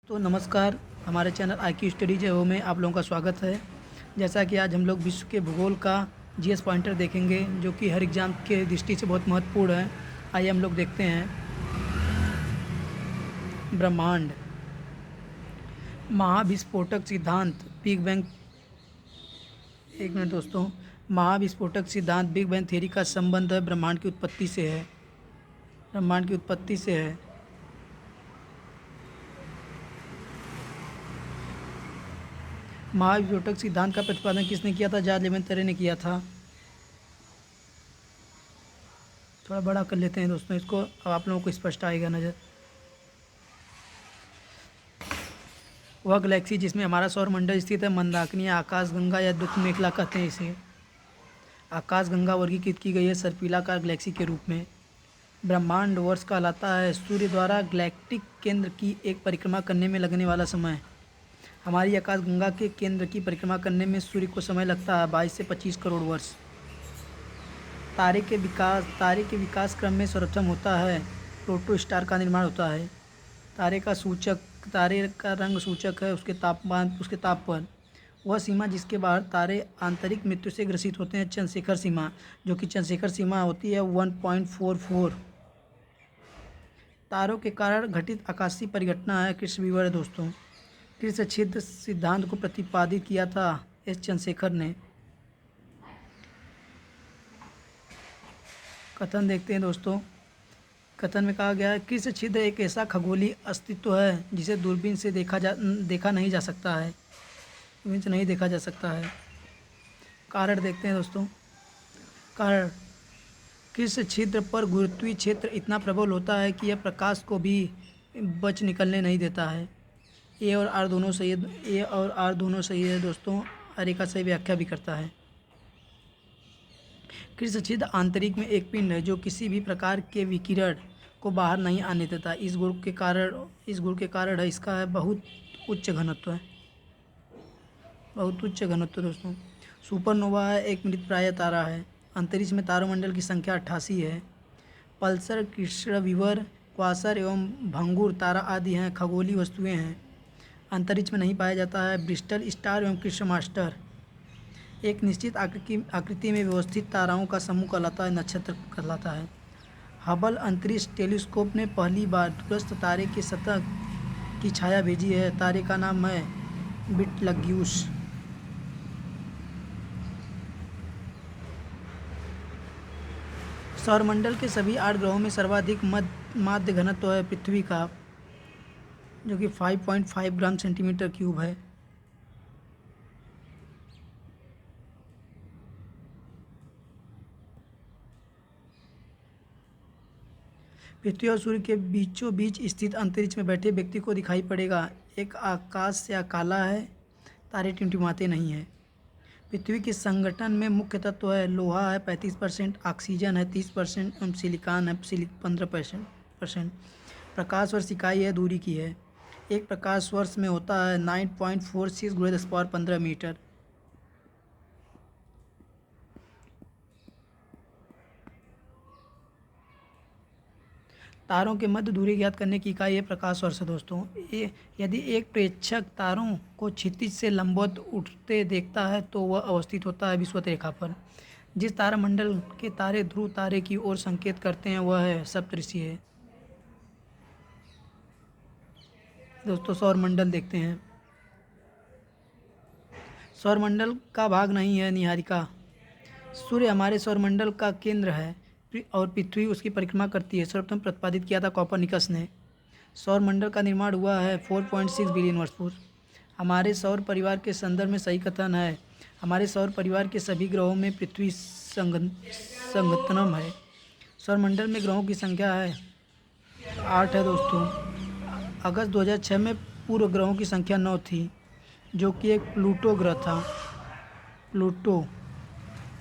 तो नमस्कार। हमारे चैनल IQ स्टडी जो में आप लोगों का स्वागत है। जैसा कि आज हम लोग विश्व के भूगोल का जीएस पॉइंटर देखेंगे, जो कि हर एग्ज़ाम के दृष्टि से बहुत महत्वपूर्ण है। आइए हम लोग देखते हैं। ब्रह्मांड, महाविस्फोटक सिद्धांत, बिग बैंग। एक मिनट दोस्तों। महाविस्फोटक सिद्धांत बिग बैंग थ्योरी का संबंध ब्रह्मांड की उत्पत्ति से है। ब्रह्मांड की उत्पत्ति से है। महाविस्फोटक सिद्धांत का प्रतिपादन किसने किया था? जॉर्ज लेवेंतरे ने किया था। थोड़ा बड़ा कर लेते हैं दोस्तों इसको, अब आप लोगों को स्पष्ट आएगा नज़र। वह गैलेक्सी जिसमें हमारा सौरमंडल स्थित है मंदाकिनी आकाशगंगा या दुख मेखला कहते हैं इसे। आकाशगंगा वर्गीकृत की गई है सर्पिलाकार गैलेक्सी के रूप में। ब्रह्मांड वर्ष कहलाता है सूर्य द्वारा गैलेक्टिक केंद्र की एक परिक्रमा करने में लगने वाला समय। हमारी आकाशगंगा के केंद्र की परिक्रमा करने में सूर्य को समय लगता है 22 से 25 करोड़ वर्ष। तारे के विकास क्रम में सर्वप्रथम होता है प्रोटो स्टार का निर्माण होता है। तारे का रंग सूचक है उसके तापमान, वह सीमा जिसके बाहर तारे आंतरिक मृत्यु से ग्रसित होते हैं चंद्रशेखर सीमा, जो कि चंद्रशेखर सीमा होती है 1.44। तारों के कारण घटित आकाशीय परिघटना है कृष्ण विवर है दोस्तों। कृष्ण छिद्र सिद्धांत को प्रतिपादित किया था एस चंद्रशेखर ने। कथन देखते हैं दोस्तों। कथन में कहा गया है कृष्ण छिद्र एक ऐसा खगोलीय अस्तित्व है जिसे दूरबीन से देखा नहीं जा सकता है। दूरबीन से नहीं देखा जा सकता है। कारण देखते हैं दोस्तों। कारण, कृष्ण छिद्र पर गुरुत्वीय क्षेत्र इतना प्रबल होता है कि यह प्रकाश को भी बच निकलने नहीं देता है। ए और आर दोनों सही है दोस्तों। हर एक का सही व्याख्या भी करता है। कृष्ण छिद्र आंतरिक में एक पिंड है जो किसी भी प्रकार के विकिरण को बाहर नहीं आने देता। इस गुण के कारण है इसका है बहुत उच्च घनत्व दोस्तों। सुपरनोवा एक मृतप्राय तारा है। अंतरिक्ष में तारामंडल की संख्या 88 है। पल्सर, कृष्ण विवर, क्वासर एवं भंगुर तारा आदि हैं खगोलीय वस्तुएं हैं। अंतरिक्ष में नहीं पाया जाता है ब्रिस्टल स्टार एवं कृष्ण मास्टर। एक निश्चित आकृति में व्यवस्थित ताराओं का समूह कहलाता है नक्षत्र कहलाता है। हबल अंतरिक्ष टेलीस्कोप ने पहली बार दूरस्थ तारे की सतह की छाया भेजी है। तारे का नाम है बिटलग्यूस। सौरमंडल के सभी 8 ग्रहों में सर्वाधिक माध्य घनत्व है पृथ्वी का, जो कि 5.5 ग्राम सेंटीमीटर क्यूब है। पृथ्वी और सूर्य के बीचों बीच स्थित अंतरिक्ष में बैठे व्यक्ति को दिखाई पड़ेगा एक आकाश या काला है। तारे टिमटिमाते नहीं हैं। पृथ्वी के संगठन में मुख्य तत्व है लोहा है 35%, ऑक्सीजन है 30% एवं सिलिकॉन है 15%। प्रकाश वर्ष इकाई है दूरी की है। एक प्रकाश वर्ष में होता है 9.46 × 10⁻15 मीटर। तारों के मध्य दूरी ज्ञात करने की इकाई है प्रकाश वर्ष दोस्तों। यदि एक प्रेक्षक तारों को क्षितिज से लंबवत उठते देखता है तो वह अवस्थित होता है विषुवत रेखा पर। जिस तारामंडल के तारे ध्रुव तारे की ओर संकेत करते हैं वह है सप्तऋषि है दोस्तों। सौरमंडल देखते हैं। सौरमंडल का भाग नहीं है निहारिका। सूर्य हमारे सौरमंडल का केंद्र है और पृथ्वी उसकी परिक्रमा करती है। सर्वप्रथम प्रतिपादित किया था कॉपरनिकस ने। सौरमंडल का निर्माण हुआ है 4.6 बिलियन वर्ष पूर्व। हमारे सौर परिवार के संदर्भ में सही कथन है हमारे सौर परिवार के सभी ग्रहों में पृथ्वी संगतनम है। सौरमंडल में ग्रहों की संख्या है 8 है दोस्तों। अगस्त 2006 में पूर्व ग्रहों की संख्या 9 थी, जो कि एक प्लूटो ग्रह था। प्लूटो,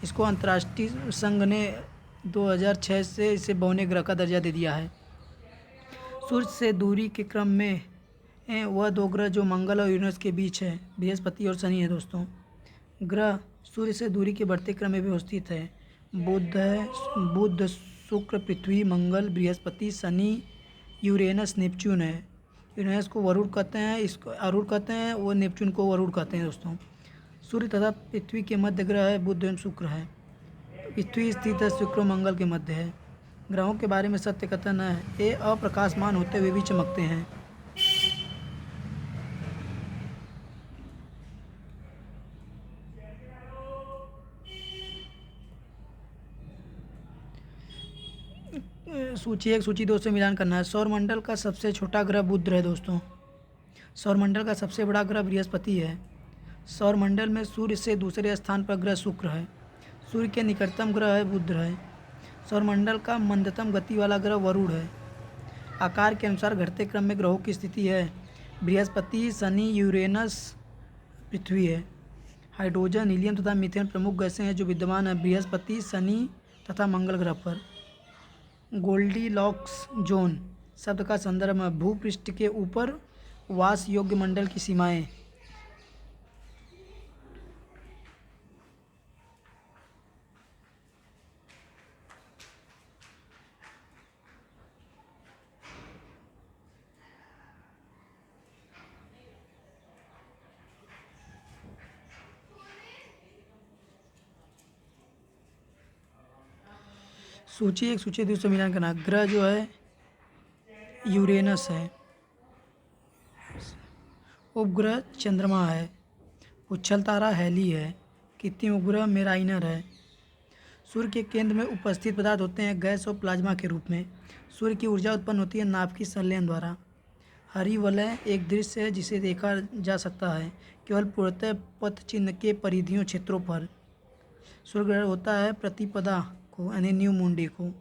इसको अंतर्राष्ट्रीय संघ ने 2006 से इसे बौने ग्रह का दर्जा दे दिया है। सूर्य से दूरी के क्रम में वह 2 ग्रह जो मंगल और यूरेनस के बीच है बृहस्पति और शनि है दोस्तों। ग्रह सूर्य से दूरी के बढ़ते क्रम में व्यवस्थित है। बुध, शुक्र, पृथ्वी, मंगल, बृहस्पति, शनि, यूरेनस, नेपच्यून है। यूरेनस को वरुण कहते हैं, इसको अरुण कहते हैं, वो नेपच्यून को वरुण कहते हैं दोस्तों। सूर्य तथा पृथ्वी के मध्य ग्रह है बुध एवं शुक्र है। पृथ्वी स्थित है शुक्र और मंगल के मध्य है। ग्रहों के बारे में सत्य कथन है, ये अप्रकाशमान होते हुए भी चमकते हैं। सूची 1 सूची 2 से मिलान करना है। सौरमंडल का सबसे छोटा ग्रह बुध है दोस्तों। सौरमंडल का सबसे बड़ा ग्रह बृहस्पति है। सौरमंडल में सूर्य से दूसरे स्थान पर ग्रह शुक्र है। सूर्य के निकटतम ग्रह है बुध है। सौरमंडल का मंदतम गति वाला ग्रह वरुण है। आकार के अनुसार घटते क्रम में ग्रहों की स्थिति है। बृहस्पति, शनि, यूरेनस, पृथ्वी है। हाइड्रोजन, हीलियम तथा मीथेन प्रमुख गैसें हैं जो विद्यमान है बृहस्पति, शनि तथा मंगल ग्रह पर। गोल्डीलॉक्स जोन शब्द का संदर्भ है भूपृष्ठ के ऊपर वास योग्य मंडल की सीमाएं। सूची 1 सूची 2 से मिलान करना। ग्रह जो है यूरेनस है। उपग्रह चंद्रमा है। उच्छल तारा हैली है। कृत्रिम उपग्रह मेराइनर है। सूर्य के केंद्र में उपस्थित पदार्थ होते हैं गैस और प्लाज्मा के रूप में। सूर्य की ऊर्जा उत्पन्न होती है नाभिक की संलयन द्वारा। हरी वलय एक दृश्य है जिसे देखा जा सकता है केवल पूर्णतः पथ चिन्ह के परिधियों क्षेत्रों पर। सूर्य ग्रहण होता है प्रतिपदा को यानी न्यू मून डे को।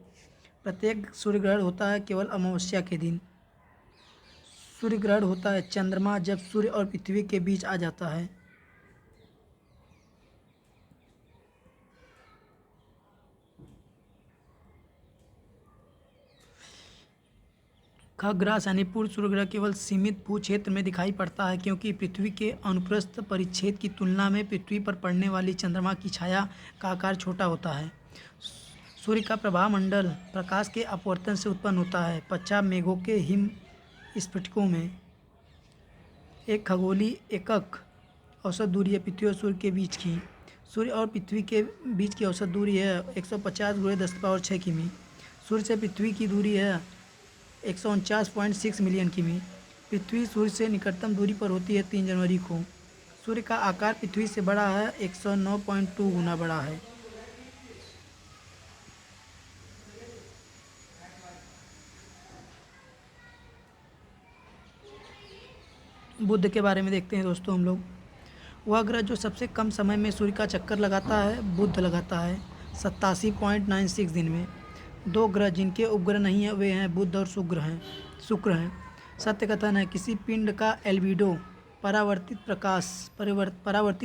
प्रत्येक सूर्य ग्रहण होता है केवल अमावस्या के दिन। सूर्य ग्रहण होता है चंद्रमा जब सूर्य और पृथ्वी के बीच आ जाता है। खग्रास यानी पूर्ण सूर्य ग्रह केवल सीमित भू क्षेत्र में दिखाई पड़ता है क्योंकि पृथ्वी के अनुप्रस्थ परिच्छेद की तुलना में पृथ्वी पर पड़ने वाली चंद्रमा की छाया का आकार छोटा होता है। सूर्य का प्रभाव मंडल प्रकाश के अपवर्तन से उत्पन्न होता है पश्चात मेघों के हिम स्फटिकों में। एक खगोलीय एकक औसत दूरी है पृथ्वी और सूर्य के बीच की। सूर्य और पृथ्वी के बीच की औसत दूरी है 150 × 10⁻6 किमी। सूर्य से पृथ्वी की दूरी है 149.6 मिलियन किमी। पृथ्वी सूर्य से निकटतम दूरी पर होती है 3 जनवरी को। सूर्य का आकार पृथ्वी से बड़ा है 109.2 गुना बड़ा है। बुध के बारे में देखते हैं दोस्तों हम लोग। वह ग्रह जो सबसे कम समय में सूर्य का चक्कर लगाता है बुध लगाता है 87.96 दिन में। दो ग्रह जिनके उपग्रह नहीं है वे हैं बुध और शुक्र हैं। सत्य कथन है किसी पिंड का एल्बिडो परावर्तित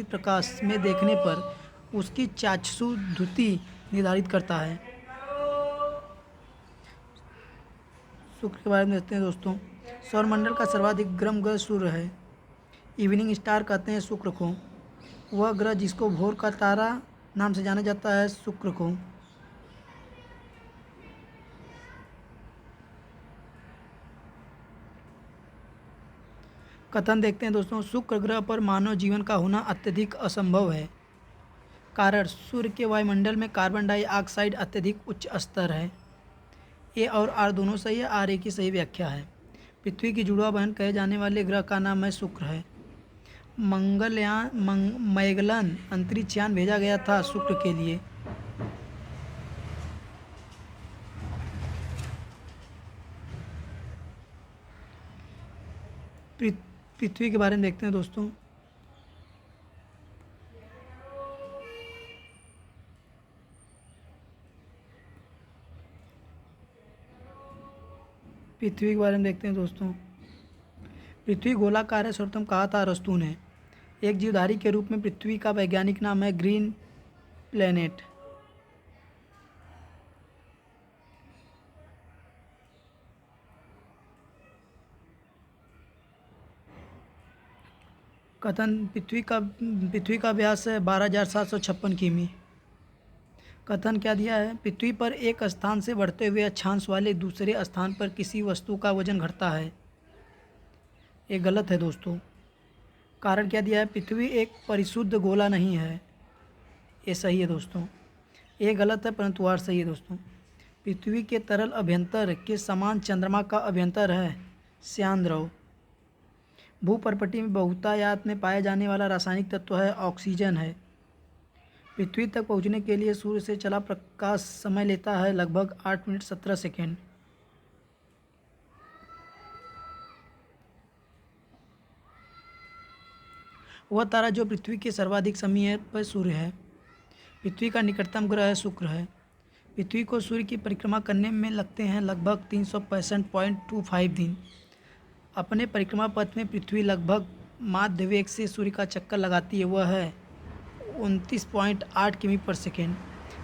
प्रकाश में देखने पर उसकी चाक्षु द्युति निर्धारित करता है। शुक्र के बारे में देखते हैं दोस्तों। सौरमंडल का सर्वाधिक गर्म ग्रह सूर्य है। इवनिंग स्टार कहते हैं शुक्र को। वह ग्रह जिसको भोर का तारा नाम से जाना जाता है शुक्र को। कथन देखते हैं दोस्तों। शुक्र ग्रह पर मानव जीवन का होना अत्यधिक असंभव है। कारण सूर्य के वायुमंडल में कार्बन डाइऑक्साइड अत्यधिक उच्च स्तर है। ए और आर दोनों सही है, आर ए की सही व्याख्या है। पृथ्वी की जुड़वा बहन कहे जाने वाले ग्रह का नाम है शुक्र है। मैगलन अंतरिक्ष यान भेजा गया था शुक्र के लिए। पृथ्वी के बारे में देखते हैं दोस्तों। पृथ्वी के बारे में देखते हैं दोस्तों। पृथ्वी गोलाकार है सर्वप्रथम कहा था अरस्तू ने। एक जीवधारी के रूप में पृथ्वी का वैज्ञानिक नाम है ग्रीन प्लेनेट। कथन पृथ्वी का व्यास है 12,756 किमी। कथन क्या दिया है। पृथ्वी पर एक स्थान से बढ़ते हुए अक्षांश वाले दूसरे स्थान पर किसी वस्तु का वजन घटता है। ये गलत है दोस्तों। कारण क्या दिया है, पृथ्वी एक परिशुद्ध गोला नहीं है। ये सही है दोस्तों। ये गलत है परंतु आर सही है दोस्तों। पृथ्वी के तरल अभ्यंतर के समान चंद्रमा का अभ्यंतर है श्यान द्रव। भूपर्पटी में बहुतायत में पाया जाने वाला रासायनिक तत्व है ऑक्सीजन है। पृथ्वी तक पहुंचने के लिए सूर्य से चला प्रकाश समय लेता है लगभग 8 मिनट 17 सेकेंड। वह तारा जो पृथ्वी के सर्वाधिक समीप पर सूर्य है। पृथ्वी का निकटतम ग्रह शुक्र है। पृथ्वी को सूर्य की परिक्रमा करने में लगते हैं लगभग 365.25 दिन। अपने परिक्रमा पथ में पृथ्वी लगभग माध्य वेग से सूर्य का चक्कर लगाती है, वह है 29.8 किमी पर सेकेंड।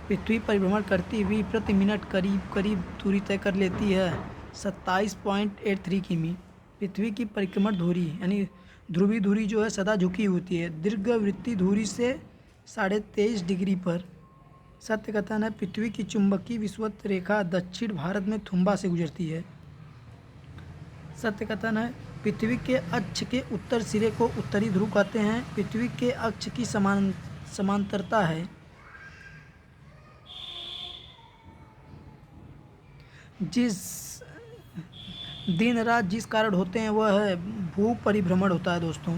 पृथ्वी परिभ्रमण करती हुई प्रति मिनट करीब करीब दूरी तय कर लेती है 27.83 किमी। पृथ्वी की परिक्रमण धुरी यानी ध्रुवीय धुरी जो है सदा झुकी होती है दीर्घवृत्तीय धुरी से 23.5 डिग्री पर। सत्य कथन है, पृथ्वी की चुंबकीय विषुवत रेखा दक्षिण भारत में थुम्बा से गुजरती है। सत्य कथन है, पृथ्वी के अक्ष के उत्तर सिरे को उत्तरी ध्रुव कहते हैं। पृथ्वी के अक्ष की समांतरता है। जिस दिन रात जिस कारण होते हैं वह है भू परिभ्रमण होता है दोस्तों।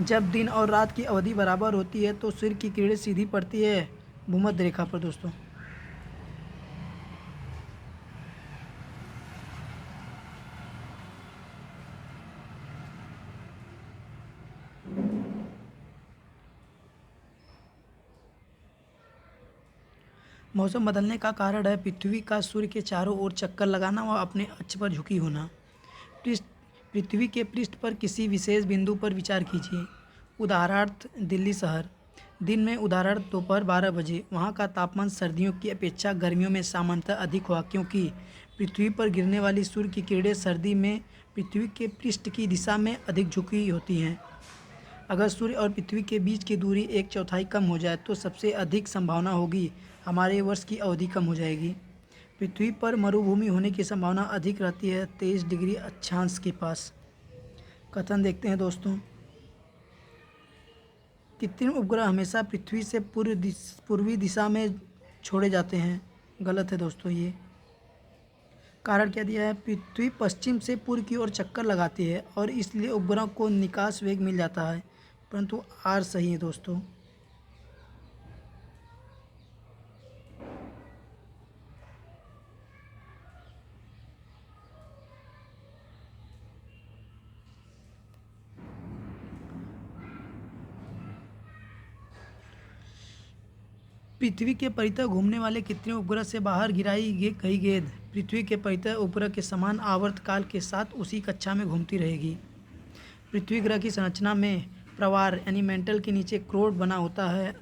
जब दिन और रात की अवधि बराबर होती है तो सूर्य की किरणें सीधी पड़ती है भूमध्य रेखा पर दोस्तों। मौसम बदलने का कारण है पृथ्वी का सूर्य के चारों ओर चक्कर लगाना व अपने अक्ष पर झुकी होना। पृष्ठ पृथ्वी के पृष्ठ पर किसी विशेष बिंदु पर विचार कीजिए। उदाहरणार्थ दिल्ली शहर। दिन में उदाहरण दोपहर 12 बजे वहाँ का तापमान सर्दियों की अपेक्षा गर्मियों में सामान्यतः अधिक हुआ क्योंकि पृथ्वी पर गिरने वाली सूर्य की किरणें सर्दी में पृथ्वी के पृष्ठ की दिशा में अधिक झुकी होती हैं। अगर सूर्य और पृथ्वी के बीच की दूरी 1/4 कम हो जाए तो सबसे अधिक संभावना होगी हमारे वर्ष की अवधि कम हो जाएगी। पृथ्वी पर मरुभूमि होने की संभावना अधिक रहती है 23 डिग्री अक्षांश के पास। कथन देखते हैं दोस्तों। कृत्रिम उपग्रह हमेशा पृथ्वी से पूर्वी दिशा में छोड़े जाते हैं। गलत है दोस्तों ये। कारण क्या दिया है, पृथ्वी पश्चिम से पूर्व की ओर चक्कर लगाती है और इसलिए उपग्रह को निकास वेग मिल जाता है, परंतु आर सही है दोस्तों। पृथ्वी के परितः घूमने वाले कृत्रिम उपग्रह से बाहर गिराई गई गेंद पृथ्वी के परितः उपग्रह के समान आवर्तकाल के साथ उसी कक्षा में घूमती रहेगी। पृथ्वी ग्रह की संरचना में प्रवार यानी मेंटल के नीचे क्रोड बना होता है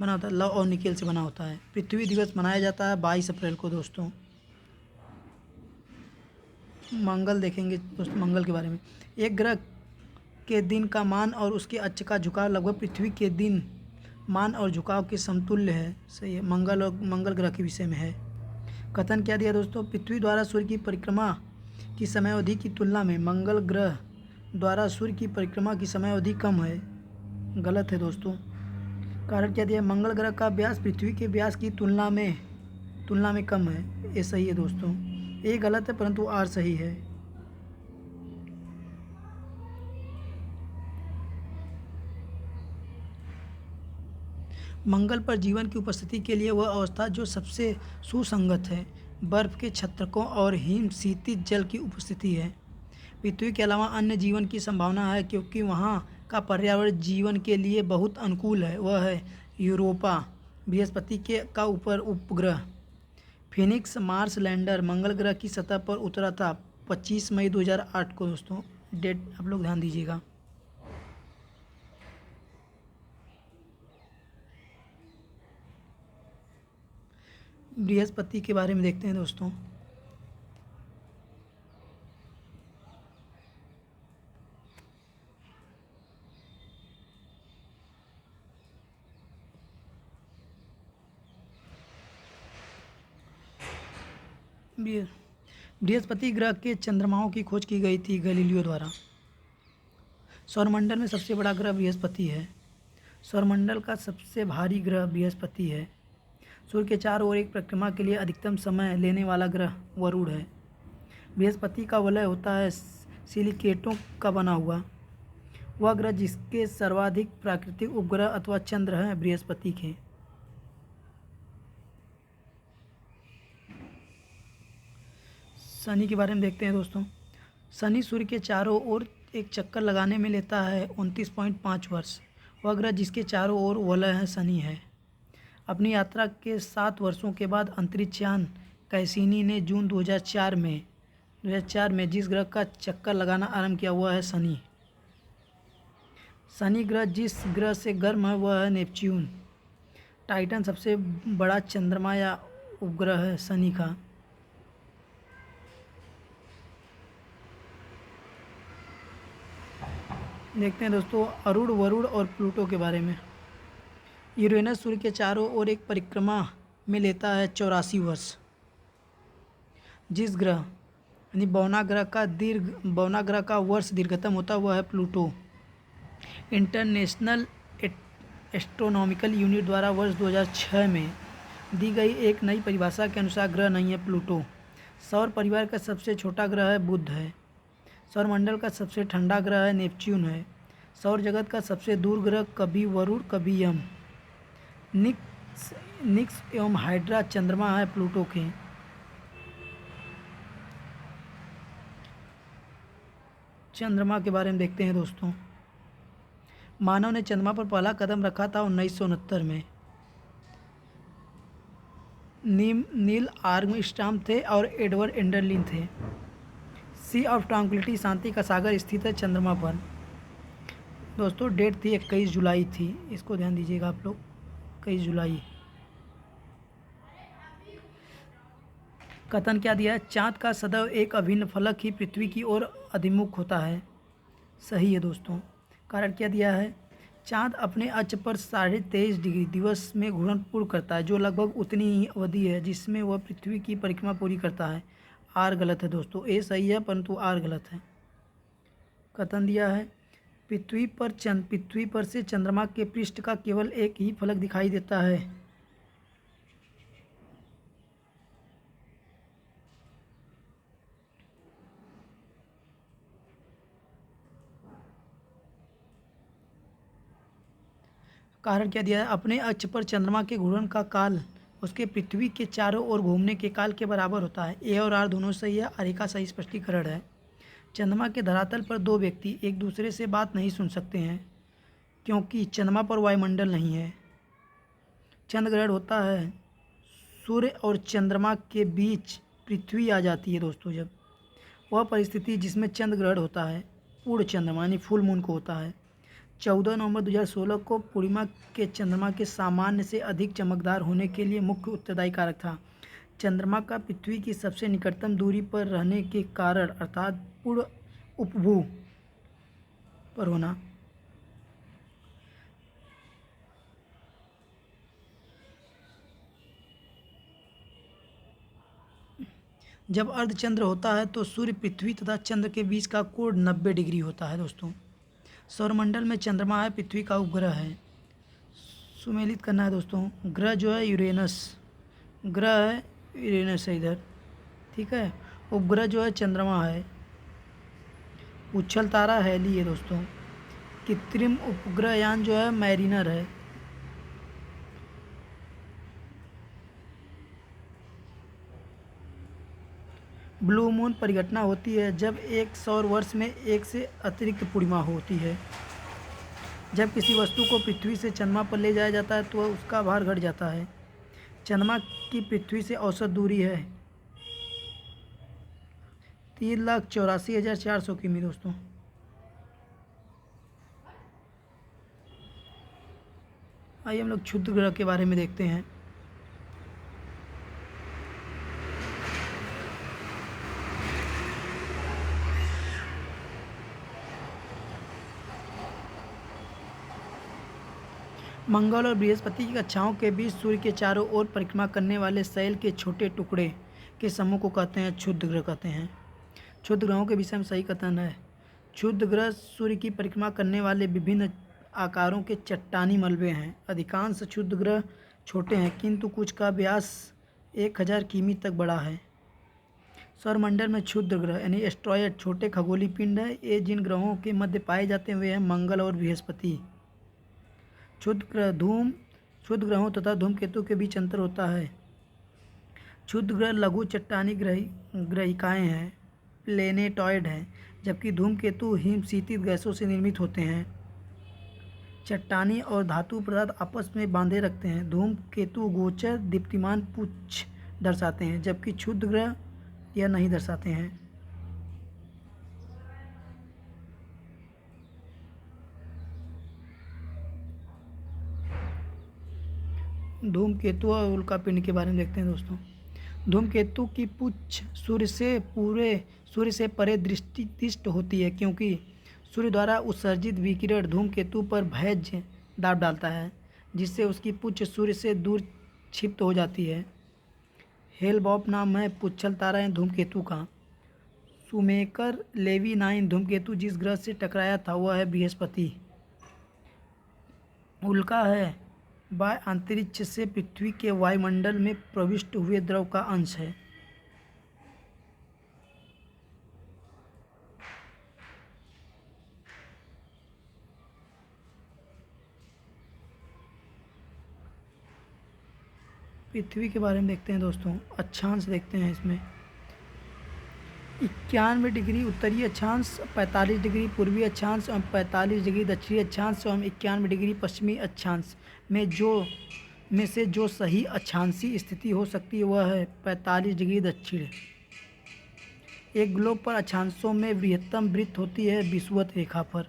लौह और निकेल से बना होता है। पृथ्वी दिवस मनाया जाता है 22 अप्रैल को दोस्तों। मंगल देखेंगे दोस्तों, मंगल के बारे में। एक ग्रह के दिन का मान और उसके अक्ष का झुकाव लगभग पृथ्वी के दिन मान और झुकाव के समतुल्य है। सही है, मंगल ग्रह के विषय में है। कथन क्या दिया दोस्तों, पृथ्वी द्वारा सूर्य की परिक्रमा की समयावधि की तुलना में मंगल ग्रह द्वारा सूर्य की परिक्रमा की समयावधि कम है। गलत है दोस्तों। कारण क्या दिया, मंगल ग्रह का व्यास पृथ्वी के व्यास की तुलना में कम है। ये सही है दोस्तों। ये गलत है परंतु आर सही है। मंगल पर जीवन की उपस्थिति के लिए वह अवस्था जो सबसे सुसंगत है बर्फ के छत्रकों और हिम शीतिज जल की उपस्थिति है। पृथ्वी के अलावा अन्य जीवन की संभावना है क्योंकि वहाँ का पर्यावरण जीवन के लिए बहुत अनुकूल है। वह है यूरोपा। बृहस्पति का ऊपर उपग्रह फिनिक्स मार्स लैंडर मंगल ग्रह की सतह पर उतरा था 25 मई 2008 को दोस्तों। डेट आप लोग ध्यान दीजिएगा। बृहस्पति के बारे में देखते हैं दोस्तों। बृहस्पति ग्रह के चंद्रमाओं की खोज की गई थी गैलीलियो द्वारा। सौरमंडल में सबसे बड़ा ग्रह बृहस्पति है। सौरमंडल का सबसे भारी ग्रह बृहस्पति है। सूर्य के चारों ओर एक परिक्रमा के लिए अधिकतम समय लेने वाला ग्रह वरुण है। बृहस्पति का वलय होता है सिलिकेटों का बना हुआ। वह ग्रह जिसके सर्वाधिक प्राकृतिक उपग्रह अथवा चंद्र हैं बृहस्पति के। शनि के बारे में देखते हैं दोस्तों। शनि सूर्य के चारों ओर एक चक्कर लगाने में लेता है 29.5 वर्ष। वह ग्रह जिसके चारों ओर वलय है शनि है। अपनी यात्रा के 7 वर्षों के बाद अंतरिक्षयान कैसिनी ने जून 2004 में जिस ग्रह का चक्कर लगाना आरंभ किया वह है शनि। शनि ग्रह जिस ग्रह से गर्म है वह है नेपच्यून। टाइटन सबसे बड़ा चंद्रमा या उपग्रह है शनि का। देखते हैं दोस्तों अरुण वरुण और प्लूटो के बारे में। यूरेनस सूर्य के चारों ओर एक परिक्रमा में लेता है 84 वर्ष। जिस ग्रह यानी बौना ग्रह का वर्ष दीर्घतम होता है वह है प्लूटो। इंटरनेशनल एस्ट्रोनॉमिकल यूनिट द्वारा वर्ष 2006 में दी गई एक नई परिभाषा के अनुसार ग्रह नहीं है प्लूटो। सौर परिवार का सबसे छोटा ग्रह है बुध है। सौरमंडल का सबसे ठंडा ग्रह है नेपच्यून है। सौर जगत का सबसे दूर ग्रह कभी वरुण कभी यम निक्स एवं हाइड्रा चंद्रमा है प्लूटो के। चंद्रमा के बारे में देखते हैं दोस्तों। मानव ने चंद्रमा पर पहला कदम रखा था 1969 में। नील आर्मस्ट्रांग थे और एडवर्ड एंडरलिन थे। सी ऑफ ट्रांक्विलिटी शांति का सागर स्थित है चंद्रमा पर। दोस्तों डेट थी 21 जुलाई थी, इसको ध्यान दीजिएगा आप लोग, 21 जुलाई। कथन क्या दिया है? चाँद का सदैव एक अभिन्न फलक ही पृथ्वी की ओर अभिमुख होता है। सही है दोस्तों। कारण क्या दिया है? चाँद अपने अक्ष पर 23.5 डिग्री दिवस में घूर्णन पूर्ण करता है, जो लगभग उतनी ही अवधि है जिसमें वह पृथ्वी की परिक्रमा पूरी करता है। आर गलत है दोस्तों, ए सही है परंतु आर गलत है। कथन दिया है पृथ्वी पर से चंद्रमा के पृष्ठ का केवल एक ही फलक दिखाई देता है। कारण क्या दिया है? अपने अक्ष पर चंद्रमा के घूर्णन का काल उसके पृथ्वी के चारों ओर घूमने के काल के बराबर होता है। ए और आर दोनों सही है, आर का सही स्पष्टीकरण है। चंद्रमा के धरातल पर दो व्यक्ति एक दूसरे से बात नहीं सुन सकते हैं क्योंकि चंद्रमा पर वायुमंडल नहीं है। चंद्र ग्रहण होता है सूर्य और चंद्रमा के बीच पृथ्वी आ जाती है दोस्तों। जब वह परिस्थिति जिसमें चंद्र ग्रहण होता है पूर्ण चंद्रमा यानी फुल मून को होता है। 14 नवंबर 2016 को पूर्णिमा के चंद्रमा के सामान्य से अधिक चमकदार होने के लिए मुख्य उत्तरदायी कारक था चंद्रमा का पृथ्वी की सबसे निकटतम दूरी पर रहने के कारण, अर्थात पूर्ण उपभू पर होना। जब अर्धचंद्र होता है तो सूर्य पृथ्वी तथा चंद्र के बीच का कोण 90 डिग्री होता है दोस्तों। सौरमंडल में चंद्रमा है पृथ्वी का उपग्रह है। सुमेलित करना है दोस्तों। ग्रह जो है यूरेनस, ग्रह है यूरेनस है इधर, ठीक है। उपग्रह जो है चंद्रमा है। उछल तारा हेली है दोस्तों। कृत्रिम उपग्रह यान जो है मैरिनर है। ब्लू मून परिघटना होती है जब एक सौर वर्ष में एक से अतिरिक्त पूर्णिमा होती है। जब किसी वस्तु को पृथ्वी से चंद्रमा पर ले जाया जाता है तो उसका भार घट जाता है। चंद्रमा की पृथ्वी से औसत दूरी है 3,84,400 किमी दोस्तों। आइए हम लोग क्षुद्र ग्रह के बारे में देखते हैं। मंगल और बृहस्पति की कक्षाओं के बीच सूर्य के चारों ओर परिक्रमा करने वाले शैल के छोटे टुकड़े के समूह को कहते हैं क्षुद्र ग्रह कहते हैं। क्षुद्र ग्रहों के विषय में सही कथन है क्षुद्र ग्रह सूर्य की परिक्रमा करने वाले विभिन्न आकारों के चट्टानी मलबे हैं। अधिकांश क्षुद्र ग्रह छोटे हैं, किंतु कुछ का व्यास 1000 किमी तक बड़ा है। सौरमंडल में क्षुद्र ग्रह यानी एस्ट्रॉयड छोटे खगोलीय पिंड है। ये जिन ग्रहों के मध्य पाए जाते हैं वे हैं मंगल और बृहस्पति। क्षुद्र ग्रहों तथा धूमकेतु के बीच अंतर होता है। क्षुद्र ग्रह लघु चट्टानी ग्रहिकाएँ हैं, प्लेनेटॉइड हैं, जबकि धूमकेतु हिमशीतित गैसों से निर्मित होते हैं। चट्टानी और धातु पदार्थ आपस में बांधे रखते हैं। धूमकेतु गोचर दीप्तिमान पुच्छ दर्शाते हैं, जबकि क्षुद्र ग्रह यह नहीं दर्शाते हैं। धूमकेतु और उल्कापिंड के बारे में देखते हैं दोस्तों। धूमकेतु की पुच्छ सूर्य से परे दृष्टिदिष्ट होती है, क्योंकि सूर्य द्वारा उत्सर्जित विकिरण धूमकेतु पर भैज्य दाब डालता है, जिससे उसकी पुच्छ सूर्य से दूर क्षिप्त हो जाती है। हेल-बॉप नाम है पुच्छल तारा है धूमकेतु का। शुमेकर लेवी 9 धूमकेतु जिस ग्रह से टकराया था वह है बृहस्पति। उल्का है वाय अंतरिक्ष से पृथ्वी के वायुमंडल में प्रविष्ट हुए द्रव का अंश है। पृथ्वी के बारे में देखते हैं दोस्तों। अक्षांश देखते हैं इसमें। 91 डिग्री उत्तरी अक्षांश, 45 डिग्री पूर्वी अक्षांश एवं 45 डिग्री दक्षिणी अक्षांश एवं 91 डिग्री पश्चिमी अक्षांश में से जो सही अक्षांशीय स्थिति हो सकती है वह है 45 डिग्री दक्षिण। एक ग्लोब पर अक्षांशों में बृहत्तम वृत्त होती है विषुवत रेखा पर।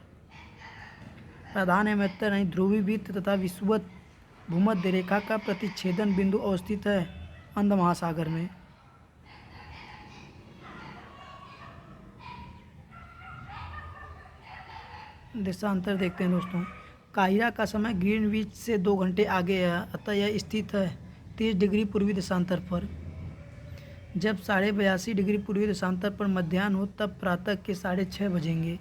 प्रधान एवं उत्तर यानी ध्रुवीय वृत्त तथा विषुवत भूमध्य रेखा का प्रतिच्छेदन बिंदु अवस्थित है अंध महासागर में। देशांतर देखते हैं दोस्तों। काहिरा का समय ग्रीनविच से 2 घंटे आगे है, अतः यह स्थित है 30 डिग्री पूर्वी देशांतर पर। जब 82.5 डिग्री पूर्वी देशांतर पर मध्याह्न हो तब प्रातः के 6:30 बजेंगे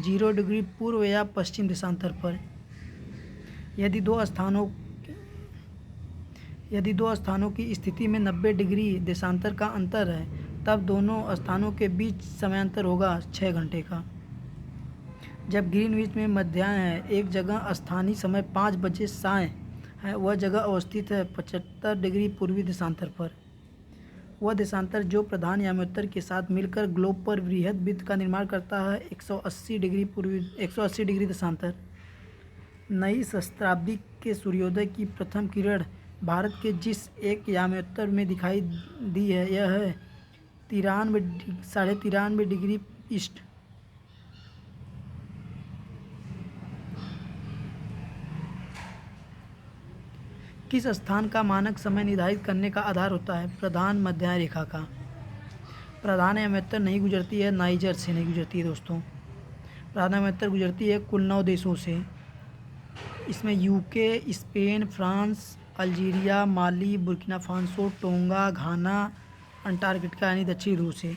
0 डिग्री पूर्व या पश्चिम देशांतर पर। यदि दो स्थानों की स्थिति में 90 डिग्री देशांतर का अंतर है तब दोनों स्थानों के बीच समयांतर होगा 6 घंटे का। जब ग्रीनविच में मध्याह्न है, एक जगह स्थानीय समय 5 बजे साय है, वह जगह अवस्थित है 75 डिग्री पूर्वी देशांतर पर। वह देशांतर जो प्रधान याम्योत्तर के साथ मिलकर ग्लोब पर वृहद वृत्त का निर्माण करता है 180 डिग्री देशांतर। नई सहस्त्राब्दी के सूर्योदय की प्रथम किरण भारत के जिस एक याम्योत्तर में दिखाई दी है यह है 93.5 डिग्री ईस्ट। किस स्थान का मानक समय निर्धारित करने का आधार होता है प्रधान मध्य रेखा का। प्रधान याम्योत्तर नहीं गुजरती है, नाइजर से नहीं गुजरती है दोस्तों। प्रधान याम्योत्तर गुजरती है कुल 9 देशों से। इसमें यूके, स्पेन, फ्रांस, अल्जीरिया, माली, बुर्किना फासो, टोंगा, घाना, अंटार्कटिका यानी दक्षिणी ध्रुव से।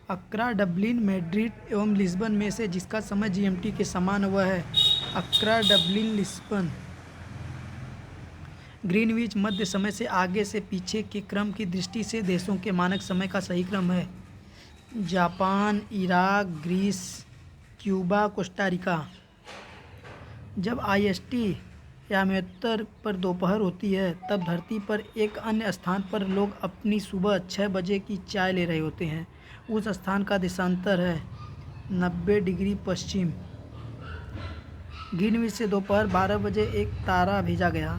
अक्रा, डबलिन, मैड्रिड एवं लिस्बन में से जिसका समय जीएमटी के समान वह है अक्रा, डबलिन, लिस्बन। ग्रीनविच मध्य समय से आगे से पीछे के क्रम की दृष्टि से देशों के मानक समय का सही क्रम है Japan, Iraq, Greece, Cuba, Costa Rica. जब आईएसटी याम्योत्तर पर दोपहर होती है तब धरती पर एक अन्य स्थान पर लोग अपनी सुबह 6 बजे की चाय ले रहे होते हैं। उस स्थान का देशांतर है 90 डिग्री पश्चिम। ग्रीनविच से दोपहर 12 बजे एक तारा भेजा गया।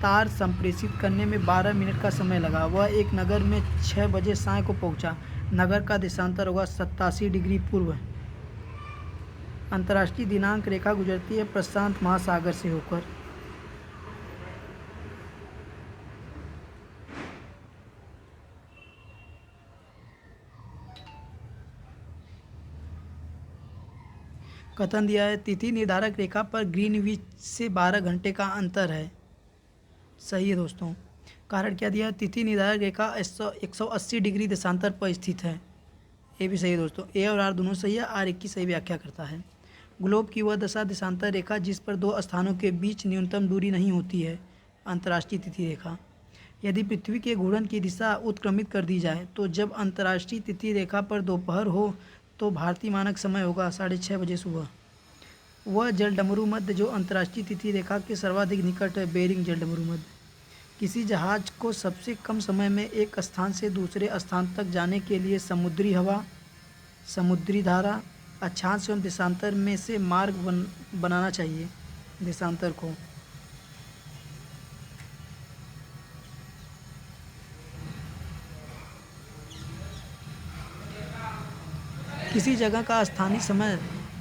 तार संप्रेषित करने में 12 मिनट का समय लगा। वह एक नगर में 6 बजे साय को पहुंचा। नगर का देशांतर होगा 87 डिग्री पूर्व। अंतर्राष्ट्रीय दिनांक रेखा गुजरती है प्रशांत महासागर से होकर। कथन दिया है तिथि निर्धारक रेखा पर ग्रीनविच से 12 घंटे का अंतर है। सही है दोस्तों। कारण क्या दिया है, तिथि निर्धारक रेखा 180 डिग्री देशांतर पर स्थित है। ये भी सही है दोस्तों। ए और आर दोनों सही है, आर एक की सही व्याख्या करता है। ग्लोब की वह दशा देशांतर रेखा जिस पर दो स्थानों के बीच न्यूनतम दूरी नहीं होती है, अंतर्राष्ट्रीय तिथि रेखा। यदि पृथ्वी के घूर्णन की दिशा उत्क्रमित कर दी जाए तो जब अंतर्राष्ट्रीय तिथि रेखा पर दोपहर हो तो भारतीय मानक समय होगा 6:30 बजे सुबह। वह जलडमरू मध्य जो अंतर्राष्ट्रीय तिथि रेखा के सर्वाधिक निकट है, बेरिंग जलडमरू मध्य। किसी जहाज को सबसे कम समय में एक स्थान से दूसरे स्थान तक जाने के लिए समुद्री हवा, समुद्री धारा, अक्षांश एवं देशांतर में से मार्ग बनाना चाहिए। देशांतर को किसी जगह का स्थानीय समय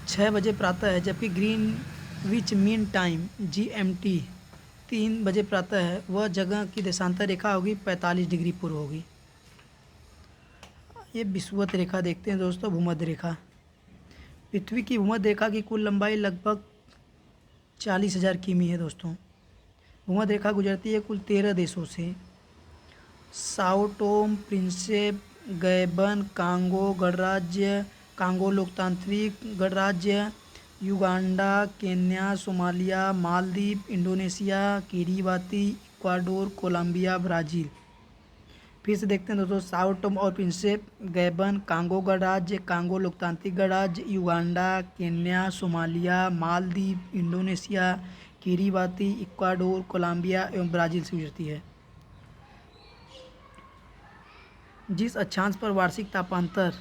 6 बजे प्रातः है जबकि ग्रीनविच मीन टाइम GMT 3 बजे प्रातः है, वह जगह की देशांतर रेखा होगी 45 डिग्री पूर्व होगी। ये विषुवत रेखा देखते हैं दोस्तों, भूमध्य रेखा। पृथ्वी की भूमध्य रेखा की कुल लंबाई लगभग 40,000 किमी है दोस्तों। भूमध्य रेखा गुजरती है कुल 13 देशों से। Sao Tome, Principe, Gabon, Congo गणराज्य, कांगो लोकतांत्रिक गणराज्य, Uganda, Kenya, Somalia, Maldives, Indonesia, Kiribati, Ecuador, Colombia, Brazil. फिर से देखते हैं दोस्तों, साओ टोम और प्रिंसेप, गैबन, कांगो गणराज्य, कांगो लोकतांत्रिक गणराज्य, Uganda, Kenya, Somalia, Maldives, Indonesia, Kiribati, Ecuador, Colombia एवं ब्राज़ील से गुजरती है। जिस अक्षांश पर वार्षिक तापांतर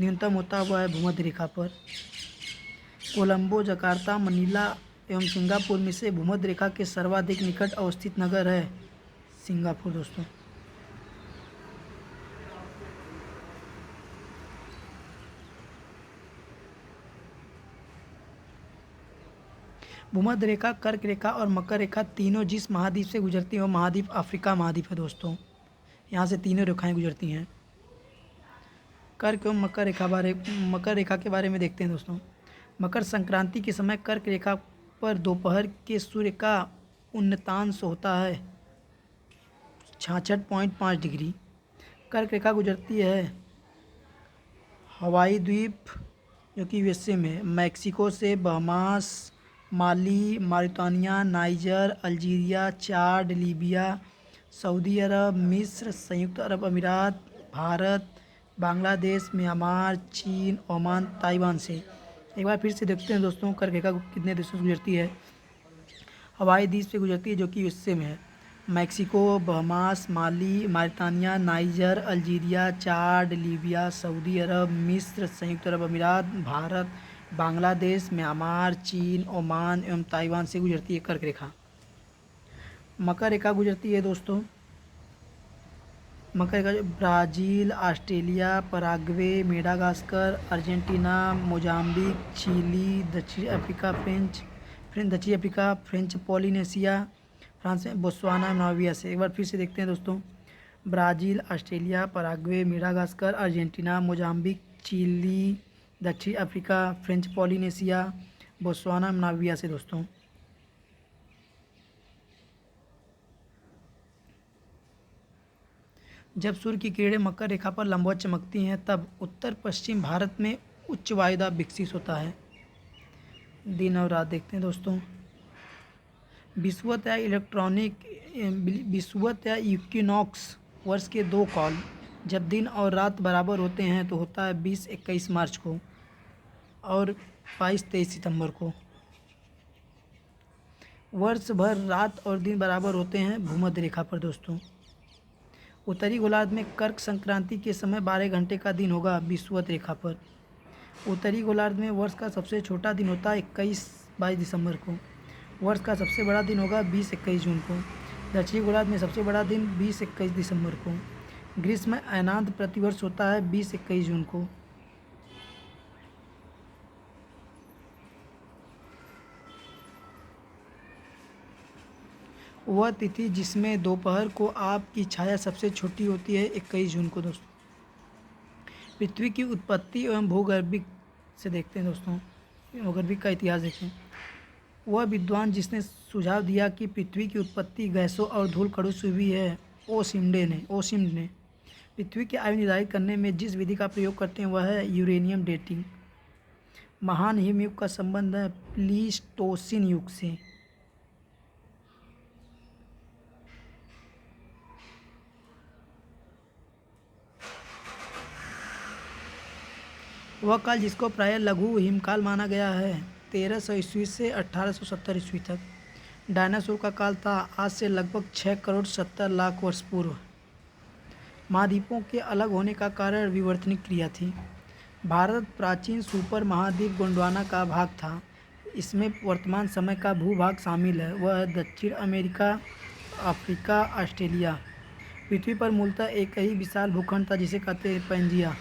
न्यूनतम होता है वह है भूमध्य रेखा पर। कोलंबो, जकार्ता, मनीला एवं सिंगापुर में से भूमध्य रेखा के सर्वाधिक निकट अवस्थित नगर है सिंगापुर दोस्तों। भूमध्य रेखा, कर्क रेखा और मकर रेखा तीनों जिस महाद्वीप से गुजरती हैं वह महाद्वीप अफ्रीका महाद्वीप है दोस्तों। यहाँ से तीनों रेखाएं गुजरती हैं। कर्क एवं मकर रेखा के बारे में देखते हैं दोस्तों। मकर संक्रांति के समय कर्क रेखा पर दोपहर के सूर्य का उन्नतांश होता है 66.5 डिग्री। कर्क रेखा गुजरती है हवाई द्वीप जो कि USA में, मैक्सिको से बहमास, माली, मॉरिटानिया, नाइजर, अल्जीरिया, चाड, लीबिया, सऊदी अरब, मिस्र, संयुक्त अरब अमीरात, भारत, बांग्लादेश, म्यांमार, चीन, ओमान, ताइवान से। एक बार फिर से देखते हैं दोस्तों, कर्क रेखा कितने देशों से गुजरती है। हवाई द्वीप से गुजरती है जो कि USA में है, मैक्सिको, बहमास, माली, मॉरिटानिया, नाइजर, अल्जीरिया, चाड, लीबिया, सऊदी अरब, मिस्र, संयुक्त अरब अमीरात, भारत, बांग्लादेश, म्यांमार, चीन, ओमान एवं ताइवान से गुजरती है कर्क रेखा। मकर रेखा गुजरती है दोस्तों, मकर रेखा Brazil, Australia, Paraguay, Madagascar, Argentina, Mozambique, Chile, दक्षिण अफ्रीका, फ्रेंच पॉलिनेशिया, फ्रांस में, बोत्सवाना, नामीबिया से। एक बार फिर से देखते हैं दोस्तों, Brazil, Australia, Paraguay, Madagascar, Argentina, Mozambique, Chile, दक्षिण Africa, French Polynesia, Botswana, Namibia से दोस्तों। जब सूर्य की किरणें मकर रेखा पर लंबवत चमकती हैं तब उत्तर पश्चिम भारत में उच्च वायुदाब विकसित होता है। दिन और रात देखते हैं दोस्तों। विषुवत या इक्विनॉक्स वर्ष के 2 काल जब दिन और रात बराबर होते हैं तो होता है 20-21 मार्च को और 22-23 सितंबर को। वर्ष भर रात और दिन बराबर होते हैं भूमध्य रेखा पर दोस्तों। उत्तरी गोलार्ध में कर्क संक्रांति के समय 12 घंटे का दिन होगा विषुवत रेखा पर। उत्तरी गोलार्ध में वर्ष का सबसे छोटा दिन होता है 21-22 दिसंबर को। वर्ष का सबसे बड़ा दिन होगा 20-21 जून को। दक्षिणी गोलार्ध में सबसे बड़ा दिन 20-21 दिसंबर को। ग्रीष्म अयनांत प्रतिवर्ष होता है 20-21 जून को। वह तिथि जिसमें दोपहर को आपकी छाया सबसे छोटी होती है 21 जून को दोस्तों। पृथ्वी की उत्पत्ति एवं भूगर्भिक से देखते हैं दोस्तों। भूगर्भिक का इतिहास देखें। वह विद्वान जिसने सुझाव दिया कि पृथ्वी की उत्पत्ति गैसों और धूल कणों से हुई है, ओशिम ने पृथ्वी की आयु निर्धारित करने में जिस विधि का प्रयोग करते हैं वह है यूरेनियम डेटिंग। महान हिमयुग का संबंध है प्लीस्टोसिन युग से। वह काल जिसको प्रायः लघु हिमकाल माना गया है 1300 ईस्वी से 1870 ईस्वी तक डायनासोर का काल था, आज से लगभग 6 करोड़ 70 लाख वर्ष पूर्व। महाद्वीपों के अलग होने का कारण विवर्तनिक क्रिया थी। भारत प्राचीन सुपर महाद्वीप गोंडवाना का भाग था। इसमें वर्तमान समय का भूभाग शामिल है, वह है दक्षिण अमेरिका, अफ्रीका, ऑस्ट्रेलिया। पृथ्वी पर मूलतः एक ही विशाल भूखंड था जिसे कहते हैं पैंजिया।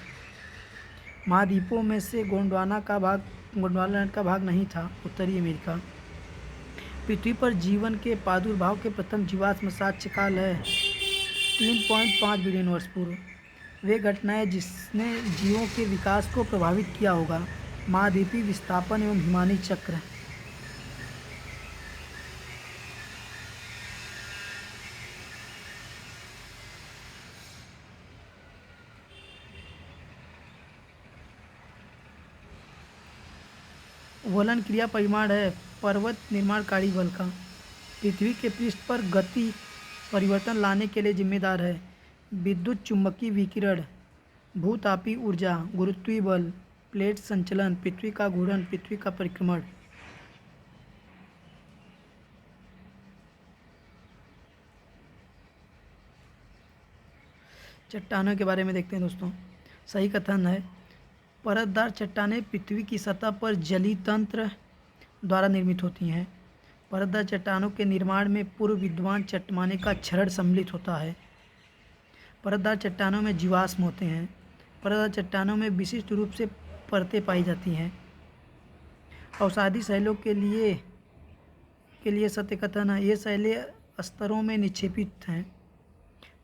महाद्वीपों में से गोंडवाना का भाग नहीं था। उत्तरी अमेरिका। पृथ्वी पर जीवन के प्रादुर्भाव के प्रथम जीवाश्म साक्ष्य काल है 3.5 बिलियन वर्ष पूर्व। वे घटनाएं जिसने जीवों के विकास को प्रभावित किया होगा, महाद्वीपीय विस्थापन एवं हिमानी चक्र। वलन क्रिया परिमाण है पर्वत निर्माणकारी बल का। पृथ्वी के पृष्ठ पर गति परिवर्तन लाने के लिए जिम्मेदार है विद्युत चुम्बकीय विकिरण, भूतापीय ऊर्जा, गुरुत्वीय बल, प्लेट संचलन, पृथ्वी का घूर्णन, पृथ्वी का परिक्रमण। चट्टानों के बारे में देखते हैं दोस्तों। सही कथन है, परतदार चट्टानें पृथ्वी की सतह पर जलीय तंत्र द्वारा निर्मित होती हैं। परतदार चट्टानों के निर्माण में पूर्व विद्वान चट्टाने का क्षरण सम्मिलित होता है। परतदार चट्टानों में जीवाश्म होते हैं। परतदार चट्टानों में विशिष्ट रूप से परतें पाई जाती हैं। औषधि शैलों के लिए सत्य कथन है, ये शैलें स्तरों में निक्षेपित हैं।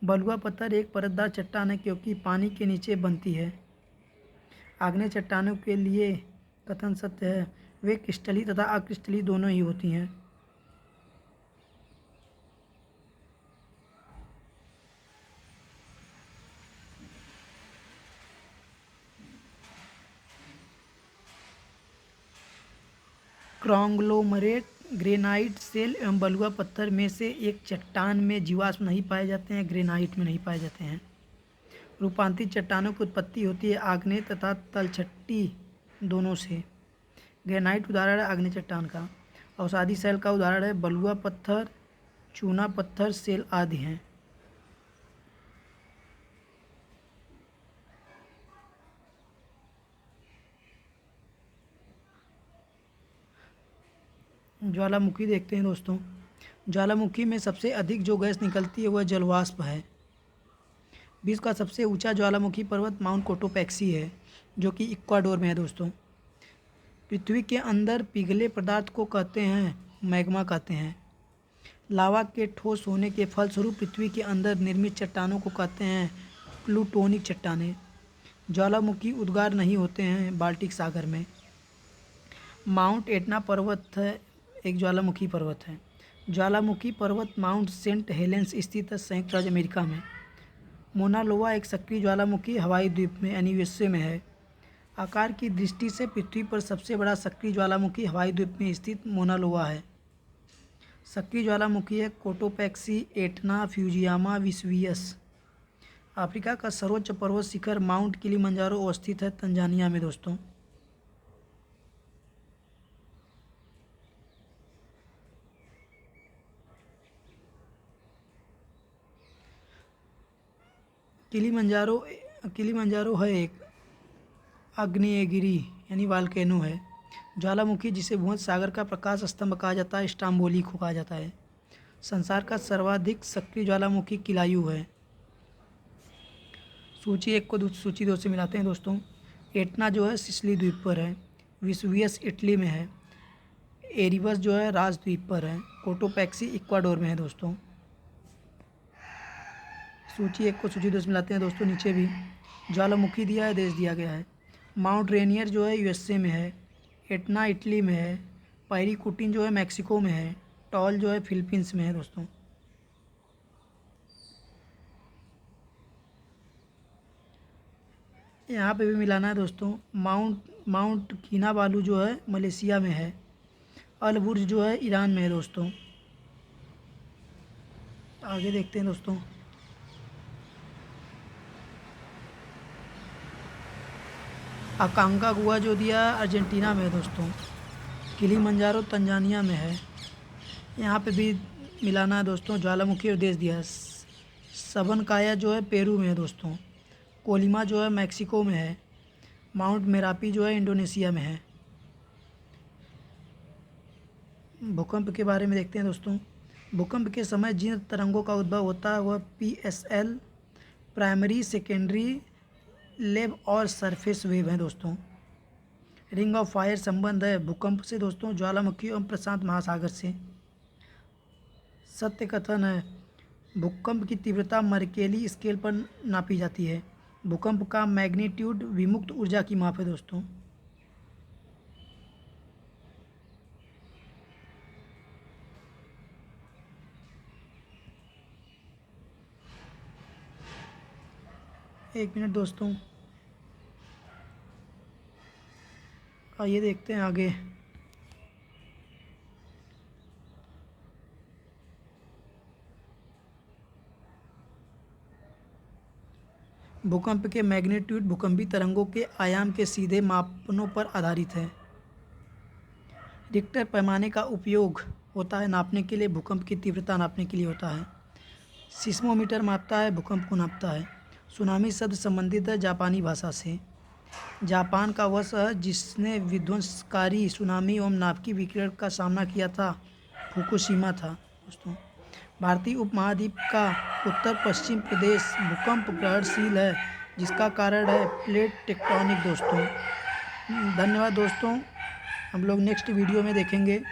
बलुआ पत्थर एक परतदार चट्टान है क्योंकि पानी के नीचे बनती है। आग्नेय चट्टानों के लिए कथन सत्य है, वे क्रिस्टलीय तथा अक्रिस्टलीय दोनों ही होती हैं। कॉन्ग्लोमरेट ग्रेनाइट शेल एवं बलुआ पत्थर में से एक चट्टान में जीवाश्म नहीं पाए जाते हैं, ग्रेनाइट में नहीं पाए जाते हैं। रूपांतरित चट्टानों की उत्पत्ति होती है आग्नेय तथा तलछटी दोनों से। ग्रेनाइट उदाहरण है आग्नेय चट्टान का। औषधि शैल का उदाहरण है बलुआ पत्थर, चूना पत्थर, शेल आदि हैं। ज्वालामुखी देखते हैं दोस्तों। ज्वालामुखी में सबसे अधिक जो गैस निकलती है वह जलवाष्प है। विश्व का सबसे ऊंचा ज्वालामुखी पर्वत माउंट कोटोपैक्सी है जो कि इक्वाडोर में है दोस्तों। पृथ्वी के अंदर पिघले पदार्थ को कहते हैं मैग्मा कहते हैं। लावा के ठोस होने के फलस्वरूप पृथ्वी के अंदर निर्मित चट्टानों को कहते हैं प्लूटोनिक चट्टानें। ज्वालामुखी उद्गार नहीं होते हैं बाल्टिक सागर में। माउंट एटना पर्वत है एक ज्वालामुखी पर्वत है। ज्वालामुखी पर्वत माउंट सेंट हेलेंस स्थित है संयुक्त राज्य अमेरिका में। मोना लोआ एक सक्रिय ज्वालामुखी हवाई द्वीप में यानी यूएसए में है। आकार की दृष्टि से पृथ्वी पर सबसे बड़ा सक्रिय ज्वालामुखी हवाई द्वीप में स्थित मोना लोआ है। सक्रिय ज्वालामुखी है Cotopaxi, Etna, Fujiyama, Vesuvius. Africa का सर्वोच्च पर्वत शिखर माउंट किलिमंजारो अवस्थित है तंजानिया में दोस्तों। किलिमंजारो है एक आग्नेयगिरी यानी वाल्केनो है। ज्वालामुखी जिसे भूमध्य सागर का प्रकाश स्तंभ कहा जाता है, स्टाम्बोली को कहा जाता है। संसार का सर्वाधिक सक्रिय ज्वालामुखी किलायू है। सूची 1 को सूची 2 से मिलाते हैं दोस्तों। एटना जो है सिसिली द्वीप पर है। विसुवियस इटली में है। एरिबस जो है राजद्वीप पर है। कोटोपैक्सी इक्वाडोर में है दोस्तों। सूची 1 को सूची 2 से मिलाते हैं दोस्तों। नीचे भी ज्वालामुखी दिया है, देश दिया गया है। माउंट रेनियर जो है यूएसए में है। एटना इटली में है, पैरीकुटिन जो है मैक्सिको में है, टॉल जो है फिलीपींस में है दोस्तों। यहाँ पे भी मिलाना है दोस्तों। माउंट किनाबालू जो है मलेशिया में है, अल बुर्ज जो है ईरान में है दोस्तों। आगे देखते हैं दोस्तों। अकांका गुआ जो दिया अर्जेंटीना में है दोस्तों। किलीमंजारो तंजानिया में है। यहाँ पे भी मिलाना है दोस्तों। ज्वालामुखी और देश दिया। सबनकाया जो है पेरू में है दोस्तों। कोलिमा जो है मैक्सिको में है। माउंट मेरापी जो है इंडोनेशिया में है। भूकंप के बारे में देखते हैं दोस्तों। भूकंप के समय जिन तरंगों का उद्भव होता है वह PSL, प्राइमरी, सेकेंडरी, लेब और सरफेस वेव हैं दोस्तों। रिंग ऑफ फायर संबंध है भूकंप से दोस्तों, ज्वालामुखी और प्रशांत महासागर से। सत्य कथन है भूकंप की तीव्रता मर्केली स्केल पर नापी जाती है। भूकंप का मैग्नीट्यूड विमुक्त ऊर्जा की माप है दोस्तों। एक मिनट दोस्तों, आइए देखते हैं आगे। भूकंप के मैग्नीट्यूड भूकंपी तरंगों के आयाम के सीधे मापनों पर आधारित है। रिक्टर पैमाने का उपयोग होता है नापने के लिए, भूकंप की तीव्रता नापने के लिए होता है। सिस्मोमीटर मापता है, भूकंप को नापता है। सुनामी शब्द संबंधित है जापानी भाषा से। जापान का वह शहर जिसने विध्वंसकारी सुनामी एवं नाभिकीय विकिरण का सामना किया था फुकुशिमा था दोस्तों। भारतीय उपमहाद्वीप का उत्तर पश्चिम प्रदेश भूकंप ग्रहणशील है, जिसका कारण है प्लेट टेक्टोनिक दोस्तों। धन्यवाद दोस्तों, हम लोग नेक्स्ट वीडियो में देखेंगे।